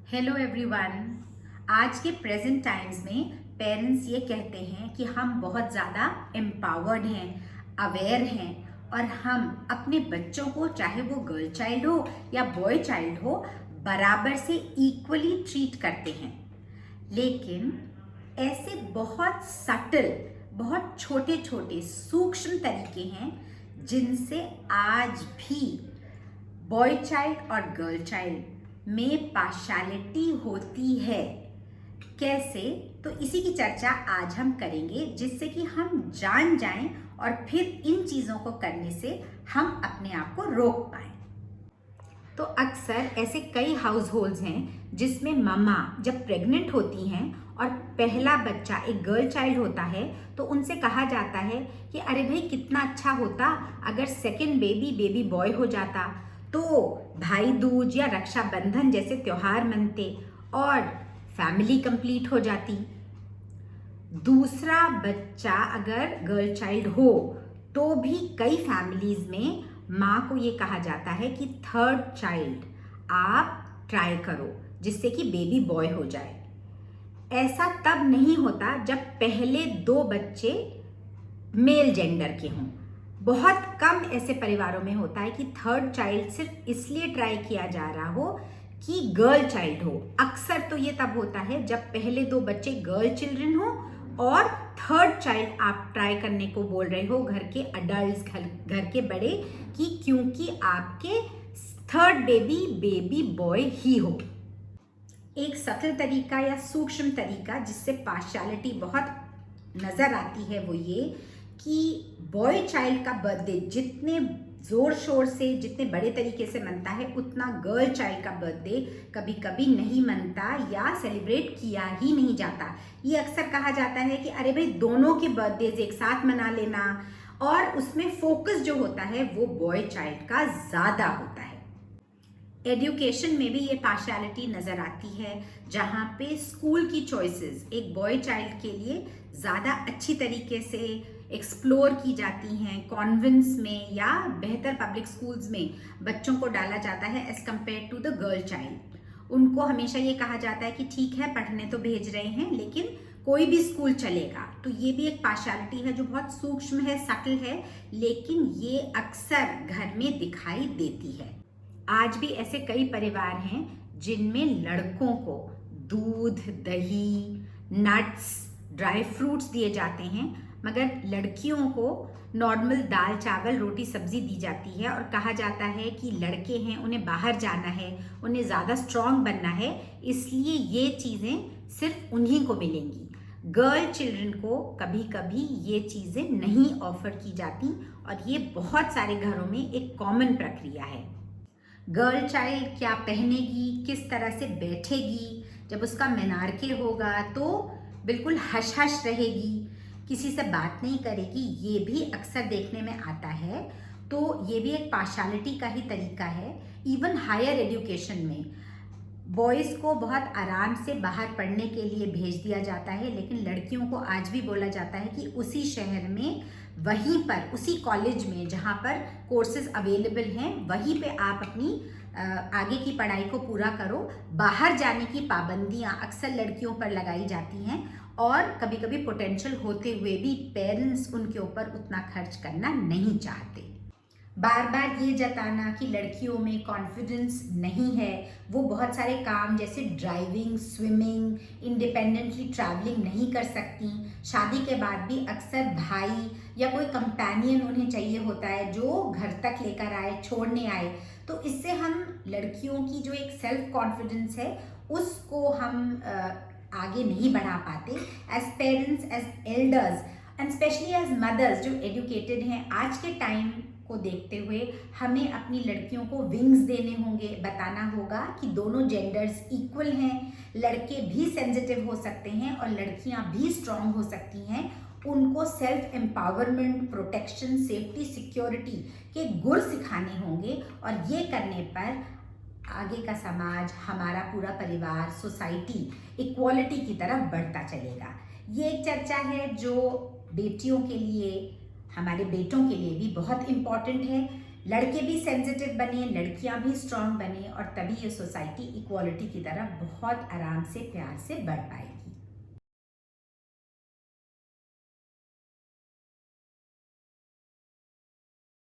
Hello everyone. आज के present times में पेरेंट्स ये कहते हैं कि हम बहुत ज़्यादा एम्पावर्ड हैं, अवेयर हैं और हम अपने बच्चों को, चाहे वो गर्ल चाइल्ड हो या बॉय चाइल्ड हो, बराबर से इक्वली ट्रीट करते हैं। लेकिन ऐसे बहुत सटल, बहुत छोटे छोटे सूक्ष्म तरीके हैं जिनसे आज भी बॉय चाइल्ड और गर्ल चाइल्ड में पार्शियलिटी होती है। कैसे? तो इसी की चर्चा आज हम करेंगे, जिससे कि हम जान जाएं और फिर इन चीज़ों को करने से हम अपने आप को रोक पाएं। तो अक्सर ऐसे कई हाउस होल्ड्स हैं जिसमें मम्मा जब प्रेग्नेंट होती हैं और पहला बच्चा एक गर्ल चाइल्ड होता है तो उनसे कहा जाता है कि अरे भाई, कितना अच्छा होता अगर सेकंड बेबी बॉय हो जाता, तो भाई दूज या रक्षाबंधन जैसे त्योहार मनते और फैमिली कंप्लीट हो जाती। दूसरा बच्चा अगर गर्ल चाइल्ड हो तो भी कई फैमिलीज में माँ को ये कहा जाता है कि थर्ड चाइल्ड आप ट्राई करो जिससे कि बेबी बॉय हो जाए। ऐसा तब नहीं होता जब पहले दो बच्चे मेल जेंडर के हों। बहुत कम ऐसे परिवारों में होता है कि थर्ड चाइल्ड सिर्फ इसलिए ट्राई किया जा रहा हो कि गर्ल चाइल्ड हो। अक्सर तो ये तब होता है जब पहले दो बच्चे गर्ल चिल्ड्रन हो और थर्ड चाइल्ड आप ट्राई करने को बोल रहे हो घर के अडल्ट्स, घर के बड़े, कि क्योंकि आपके थर्ड बेबी बॉय ही हो। एक सटल तरीका या सूक्ष्म तरीका जिससे पार्शियलिटी बहुत नजर आती है वो ये कि बॉय चाइल्ड का बर्थडे जितने जोर शोर से, जितने बड़े तरीके से मनता है, उतना गर्ल चाइल्ड का बर्थडे कभी कभी नहीं मनता या सेलिब्रेट किया ही नहीं जाता। ये अक्सर कहा जाता है कि अरे भाई, दोनों के बर्थडेज एक साथ मना लेना, और उसमें फोकस जो होता है वो बॉय चाइल्ड का ज्यादा होता है। एजुकेशन में भी ये पार्शियलिटी नजर आती है, जहाँ पे स्कूल की चॉइसेस एक बॉय चाइल्ड के लिए ज़्यादा अच्छी तरीके से एक्सप्लोर की जाती हैं। कॉन्वेंट्स में या बेहतर पब्लिक स्कूल्स में बच्चों को डाला जाता है as compare to the girl child. उनको हमेशा ये कहा जाता है कि ठीक है, पढ़ने तो भेज रहे हैं लेकिन कोई भी स्कूल चलेगा। तो ये भी एक पार्शियलिटी है जो बहुत सूक्ष्म है, सटल है, लेकिन ये अक्सर घर में दिखाई देती है। आज भी ऐसे कई परिवार हैं जिनमें लड़कों को दूध, दही, नट्स, ड्राई फ्रूट्स दिए जाते हैं, मगर लड़कियों को नॉर्मल दाल, चावल, रोटी, सब्जी दी जाती है और कहा जाता है कि लड़के हैं, उन्हें बाहर जाना है, उन्हें ज़्यादा स्ट्रांग बनना है, इसलिए ये चीज़ें सिर्फ उन्हीं को मिलेंगी। गर्ल चिल्ड्रन को कभी कभी ये चीज़ें नहीं ऑफर की जाती और ये बहुत सारे घरों में एक कॉमन प्रक्रिया है। गर्ल चाइल्ड क्या पहनेगी, किस तरह से बैठेगी, जब उसका मेनार्के होगा तो बिल्कुल हश हश रहेगी, किसी से बात नहीं करेगी, ये भी अक्सर देखने में आता है। तो ये भी एक पार्शियलिटी का ही तरीका है। इवन हायर एजुकेशन में बॉयज़ को बहुत आराम से बाहर पढ़ने के लिए भेज दिया जाता है, लेकिन लड़कियों को आज भी बोला जाता है कि उसी शहर में, वहीं पर, उसी कॉलेज में जहाँ पर कोर्सेज अवेलेबल हैं, वहीं पे आप अपनी आगे की पढ़ाई को पूरा करो। बाहर जाने की पाबंदियाँ अक्सर लड़कियों पर लगाई जाती हैं और कभी कभी पोटेंशियल होते हुए भी पेरेंट्स उनके ऊपर उतना खर्च करना नहीं चाहते। बार बार ये जताना कि लड़कियों में कॉन्फिडेंस नहीं है, वो बहुत सारे काम जैसे ड्राइविंग, स्विमिंग, इंडिपेंडेंटली ट्रैवलिंग नहीं कर सकती। शादी के बाद भी अक्सर भाई या कोई कंपेनियन उन्हें चाहिए होता है जो घर तक लेकर आए, छोड़ने आए। तो इससे हम लड़कियों की जो एक सेल्फ कॉन्फिडेंस है उसको हम आगे नहीं बढ़ा पाते। As parents, as elders and specially as mothers जो एजुकेटेड हैं, आज के टाइम को देखते हुए हमें अपनी लड़कियों को विंग्स देने होंगे, बताना होगा कि दोनों जेंडर्स इक्वल हैं, लड़के भी सेंसिटिव हो सकते हैं और लड़कियां भी स्ट्रांग हो सकती हैं। उनको self empowerment, protection, safety, security के गुर सिखाने होंगे और ये करने पर आगे का समाज, हमारा पूरा परिवार, सोसाइटी इक्वालिटी की तरफ बढ़ता चलेगा। ये एक चर्चा है जो बेटियों के लिए, हमारे बेटों के लिए भी बहुत इम्पॉर्टेंट है, लड़के भी सेंसिटिव बने, लड़कियां भी स्ट्रांग बने और तभी ये सोसाइटी इक्वालिटी की तरफ बहुत आराम से प्यार से बढ़ पाएगी।